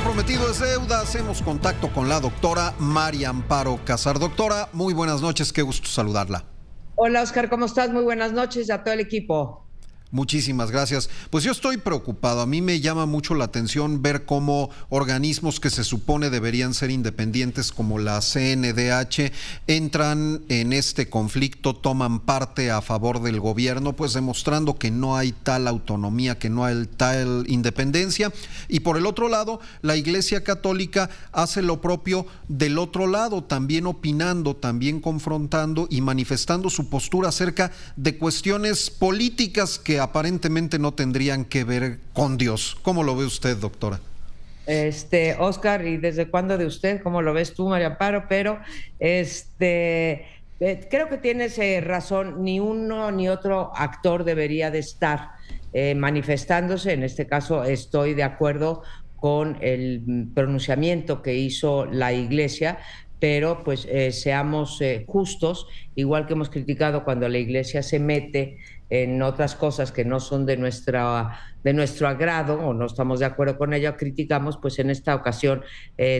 prometido es deuda. Hacemos contacto con la doctora María Amparo Casar. Doctora, muy buenas noches, qué gusto saludarla. Hola Oscar, ¿cómo estás? Muy buenas noches a todo el equipo. Muchísimas gracias. Pues yo estoy preocupado. A mí me llama mucho la atención ver cómo organismos que se supone deberían ser independientes, como la CNDH, entran en este conflicto, toman parte a favor del gobierno, pues demostrando que no hay tal autonomía, que no hay tal independencia. Y por el otro lado, la Iglesia Católica hace lo propio del otro lado, también opinando, también confrontando y manifestando su postura acerca de cuestiones políticas que aparentemente no tendrían que ver con Dios. ¿Cómo lo ve usted, doctora? Oscar, ¿y desde cuándo de usted? ¿Cómo lo ves tú, María Amparo? Pero creo que tienes razón, ni uno ni otro actor debería de estar manifestándose. En este caso estoy de acuerdo con el pronunciamiento que hizo la Iglesia, pero pues seamos justos, igual que hemos criticado cuando la Iglesia se mete en otras cosas que no son de nuestro agrado o no estamos de acuerdo con ello, criticamos, pues en esta ocasión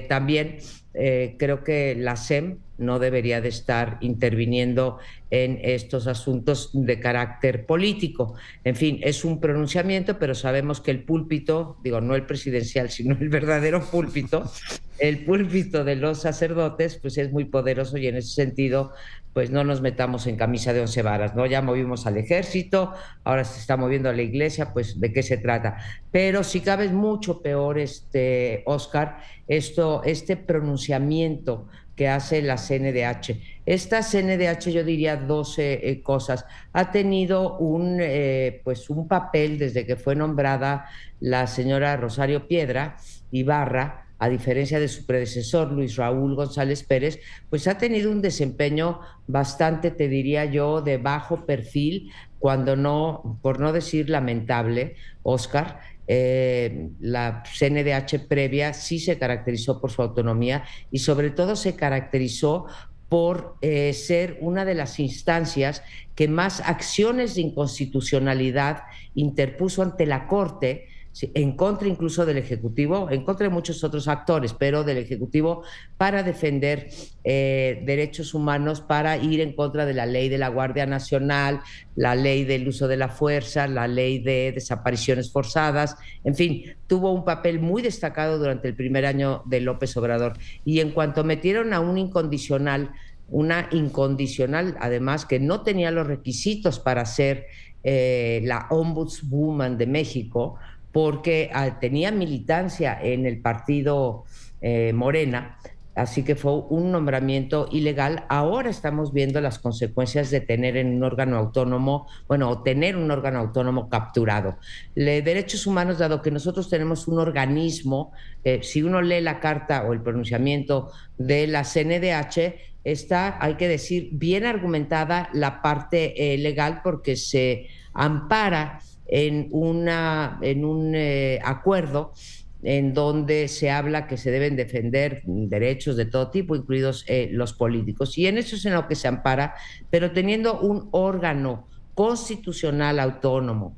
también creo que la SEM no debería de estar interviniendo en estos asuntos de carácter político. En fin, es un pronunciamiento, pero sabemos que el púlpito, digo, no el presidencial, sino el verdadero púlpito, el púlpito de los sacerdotes, pues es muy poderoso y en ese sentido, pues no nos metamos en camisa de once varas, ¿no? Ya movimos al ejército, ahora se está moviendo a la iglesia, pues ¿de qué se trata? Pero si cabe es mucho peor, Oscar, este pronunciamiento que hace la CNDH. Esta CNDH, yo diría 12 cosas. Ha tenido pues un papel desde que fue nombrada la señora Rosario Piedra Ibarra, a diferencia de su predecesor, Luis Raúl González Pérez, pues ha tenido un desempeño bastante, te diría yo, de bajo perfil, cuando no, por no decir lamentable, Oscar. La CNDH previa sí se caracterizó por su autonomía y sobre todo se caracterizó por ser una de las instancias que más acciones de inconstitucionalidad interpuso ante la Corte, en contra incluso del Ejecutivo, en contra de muchos otros actores, pero del Ejecutivo, para defender derechos humanos, para ir en contra de la ley de la Guardia Nacional, la ley del uso de la fuerza, la ley de desapariciones forzadas, en fin, tuvo un papel muy destacado durante el primer año de López Obrador. Y en cuanto metieron a una incondicional, además, que no tenía los requisitos para ser la ombudswoman de México, porque tenía militancia en el partido Morena, así que fue un nombramiento ilegal. Ahora estamos viendo las consecuencias de tener en un órgano autónomo, bueno, o tener un órgano autónomo capturado. Derechos humanos, dado que nosotros tenemos un organismo, si uno lee la carta o el pronunciamiento de la CNDH, está, hay que decir, bien argumentada la parte legal, porque se ampara en un acuerdo en donde se habla que se deben defender derechos de todo tipo, incluidos los políticos. Y en eso es en lo que se ampara, pero teniendo un órgano constitucional autónomo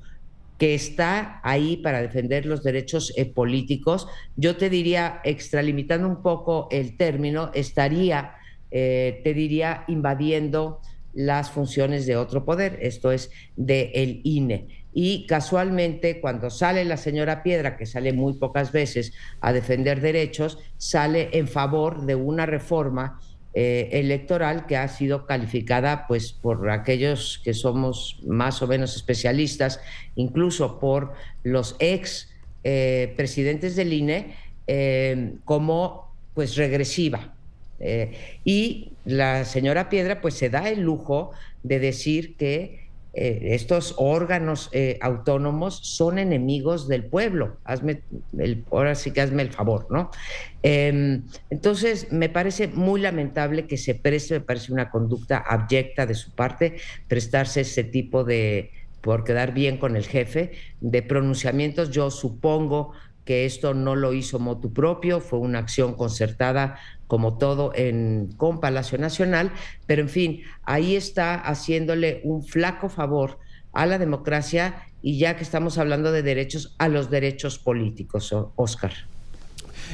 que está ahí para defender los derechos políticos, yo te diría, extralimitando un poco el término, estaría, te diría, invadiendo las funciones de otro poder, esto es, del INE. Y casualmente, cuando sale la señora Piedra, que sale muy pocas veces a defender derechos, sale en favor de una reforma electoral que ha sido calificada, pues, por aquellos que somos más o menos especialistas, incluso por los ex presidentes del INE, como pues regresiva. Y la señora Piedra pues se da el lujo de decir que estos órganos autónomos son enemigos del pueblo. Ahora sí que hazme el favor, ¿no? Entonces, me parece muy lamentable que se preste, me parece una conducta abyecta de su parte, prestarse ese tipo de, por quedar bien con el jefe, de pronunciamientos. Yo supongo que esto no lo hizo motu propio, fue una acción concertada como todo con Palacio Nacional, pero en fin, ahí está haciéndole un flaco favor a la democracia y, ya que estamos hablando de derechos, a los derechos políticos, Oscar.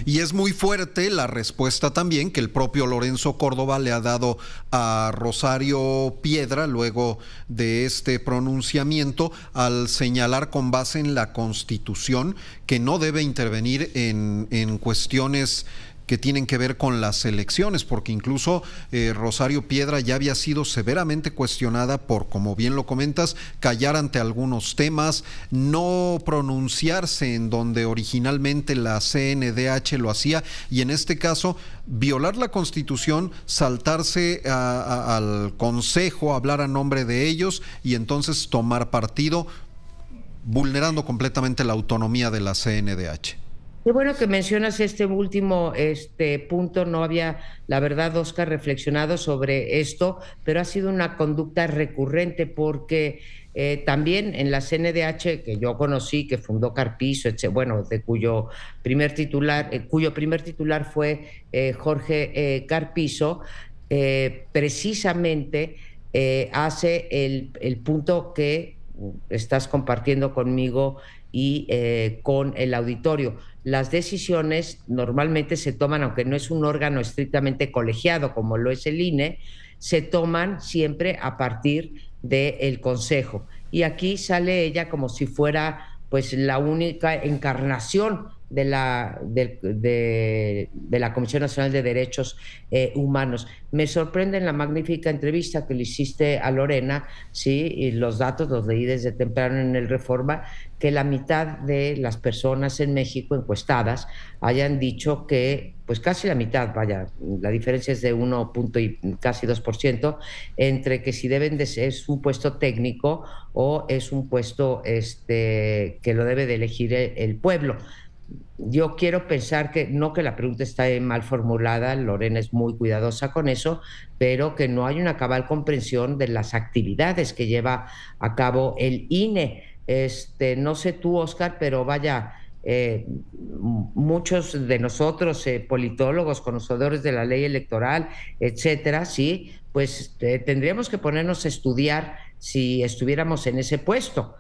Y es muy fuerte la respuesta también que el propio Lorenzo Córdoba le ha dado a Rosario Piedra luego de este pronunciamiento, al señalar con base en la Constitución que no debe intervenir en cuestiones que tienen que ver con las elecciones, porque incluso Rosario Piedra ya había sido severamente cuestionada por, como bien lo comentas, callar ante algunos temas, no pronunciarse en donde originalmente la CNDH lo hacía, y en este caso violar la Constitución, saltarse al Consejo, hablar a nombre de ellos y entonces tomar partido, vulnerando completamente la autonomía de la CNDH. Qué bueno que mencionas este último punto. No había, la verdad, Oscar, reflexionado sobre esto, pero ha sido una conducta recurrente porque también en la CNDH que yo conocí, que fundó Carpizo, bueno, de cuyo primer titular fue Jorge Carpizo, precisamente hace el punto que estás compartiendo conmigo y con el auditorio. Las decisiones normalmente se toman, aunque no es un órgano estrictamente colegiado como lo es el INE, se toman siempre a partir del Consejo. Y aquí sale ella como si fuera pues la única encarnación de la Comisión Nacional de Derechos Humanos. Me sorprende en la magnífica entrevista que le hiciste a Lorena, sí, y los datos los leí desde temprano en el Reforma, que la mitad de las personas en México encuestadas hayan dicho que, pues casi la mitad, vaya, la diferencia es de 1 punto y casi 2%, entre que si deben de ser, es un puesto técnico o es un puesto que lo debe de elegir el pueblo. Yo quiero pensar que no, que la pregunta está mal formulada, Lorena es muy cuidadosa con eso, pero que no hay una cabal comprensión de las actividades que lleva a cabo el INE. No sé tú, Oscar, pero vaya, muchos de nosotros, politólogos, conocedores de la ley electoral, etcétera, sí, pues tendríamos que ponernos a estudiar si estuviéramos en ese puesto.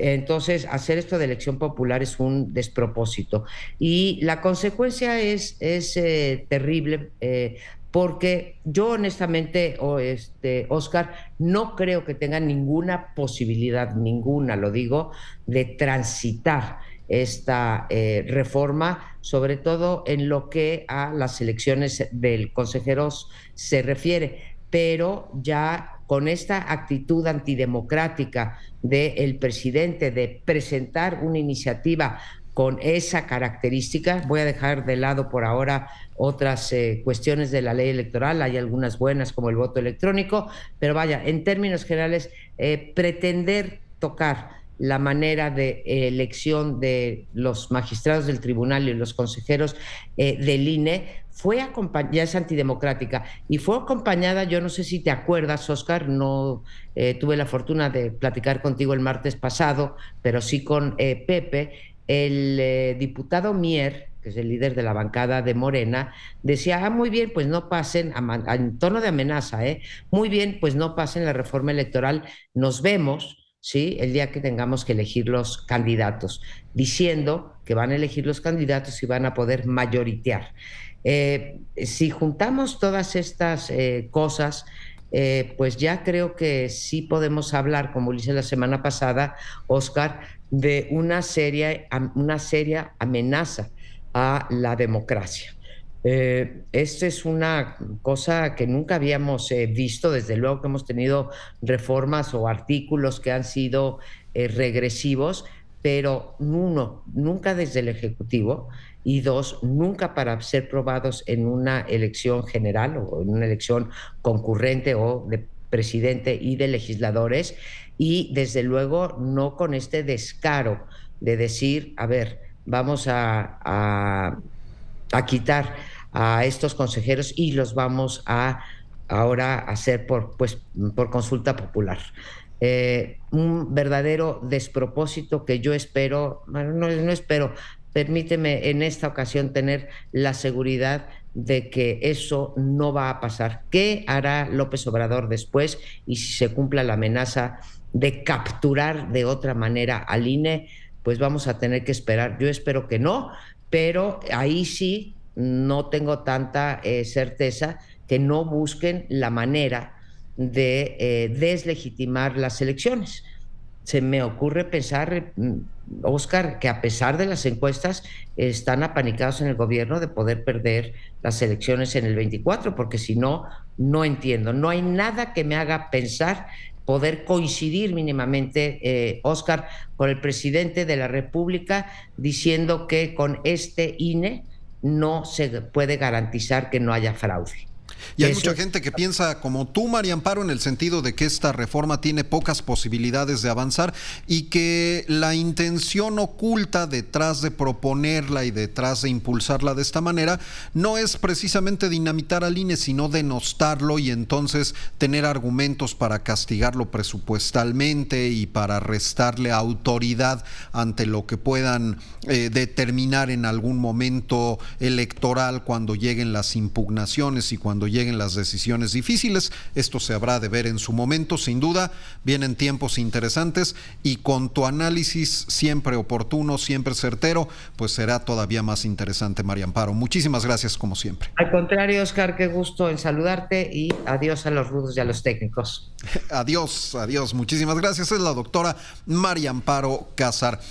Entonces, hacer esto de elección popular es un despropósito. Y la consecuencia es terrible, porque yo honestamente, Oscar, no creo que tenga ninguna posibilidad, ninguna, lo digo, de transitar esta reforma, sobre todo en lo que a las elecciones del consejeros se refiere, pero ya con esta actitud antidemocrática del presidente de presentar una iniciativa con esa característica. Voy a dejar de lado por ahora otras cuestiones de la ley electoral, hay algunas buenas como el voto electrónico, pero vaya, en términos generales, pretender tocar la manera de elección de los magistrados del tribunal y los consejeros del INE fue acompañada, ya es antidemocrática, y fue acompañada, yo no sé si te acuerdas, Oscar, no tuve la fortuna de platicar contigo el martes pasado, pero sí con Pepe, el diputado Mier, que es el líder de la bancada de Morena, decía, muy bien, pues no pasen, en tono de amenaza, muy bien, pues no pasen la reforma electoral, nos vemos, ¿sí? El día que tengamos que elegir los candidatos, diciendo que van a elegir los candidatos y van a poder mayoritear. Si juntamos todas estas cosas, pues ya creo que sí podemos hablar, como lo hice la semana pasada, Oscar, de una seria amenaza a la democracia. Esta es una cosa que nunca habíamos visto, desde luego que hemos tenido reformas o artículos que han sido regresivos, pero uno, nunca desde el Ejecutivo, y dos, nunca para ser probados en una elección general o en una elección concurrente o de presidente y de legisladores, y desde luego no con este descaro de decir, a ver, vamos a quitar a estos consejeros y los vamos a ahora hacer por consulta popular. Un verdadero despropósito que yo espero, bueno, no espero, permíteme en esta ocasión tener la seguridad de que eso no va a pasar. ¿Qué hará López Obrador después? Y si se cumpla la amenaza de capturar de otra manera al INE, pues vamos a tener que esperar. Yo espero que no, pero ahí sí no tengo tanta certeza que no busquen la manera de deslegitimar las elecciones. Se me ocurre pensar, Oscar, que a pesar de las encuestas están apanicados en el gobierno de poder perder las elecciones en el 24, porque si no, no entiendo. No hay nada que me haga pensar poder coincidir mínimamente, Oscar, con el presidente de la República diciendo que con este INE no se puede garantizar que no haya fraude. Y hay Eso mucha es. gente que piensa como tú, María Amparo, en el sentido de que esta reforma tiene pocas posibilidades de avanzar y que la intención oculta detrás de proponerla y detrás de impulsarla de esta manera no es precisamente dinamitar al INE, sino denostarlo y entonces tener argumentos para castigarlo presupuestalmente y para restarle autoridad ante lo que puedan determinar en algún momento electoral cuando lleguen las impugnaciones y cuando lleguen las decisiones difíciles. Esto se habrá de ver en su momento, sin duda. Vienen tiempos interesantes y con tu análisis siempre oportuno, siempre certero, pues será todavía más interesante, María Amparo. Muchísimas gracias como siempre. Al contrario, Oscar, qué gusto en saludarte y adiós a los rudos y a los técnicos. Adiós, adiós. Muchísimas gracias. Es la doctora María Amparo Casar.